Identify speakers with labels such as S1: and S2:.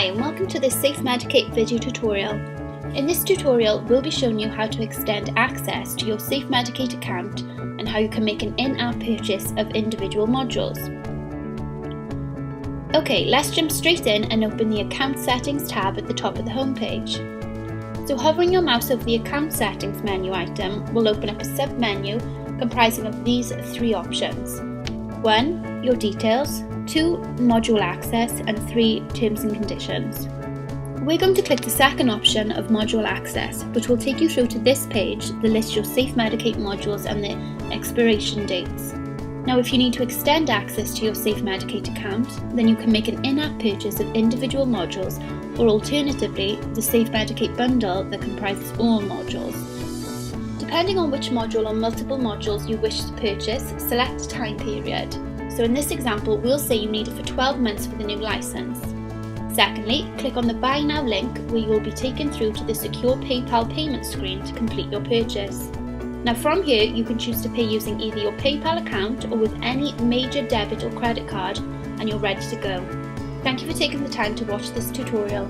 S1: and welcome to this safeMedicate video tutorial. In this tutorial, we'll be showing you how to extend access to your safeMedicate account and how you can make an in-app purchase of individual modules. Okay, let's jump straight in and open the Account Settings tab at the top of the homepage. So hovering your mouse over the Account Settings menu item will open up a sub-menu comprising of these three options. 1. Your details, 2. Module access, and 3. Terms and conditions. We're going to click the second option of module access, which will take you through to this page that lists your safeMedicate modules and the expiration dates. Now, if you need to extend access to your safeMedicate account, then you can make an in-app purchase of individual modules, or alternatively, the safeMedicate bundle that comprises all modules. Depending on which module or multiple modules you wish to purchase, select a time period. So in this example, we'll say you need it for 12 months for the new license. Secondly, click on the Buy Now link where you will be taken through to the secure PayPal payment screen to complete your purchase. Now from here, you can choose to pay using either your PayPal account or with any major debit or credit card, and you're ready to go. Thank you for taking the time to watch this tutorial.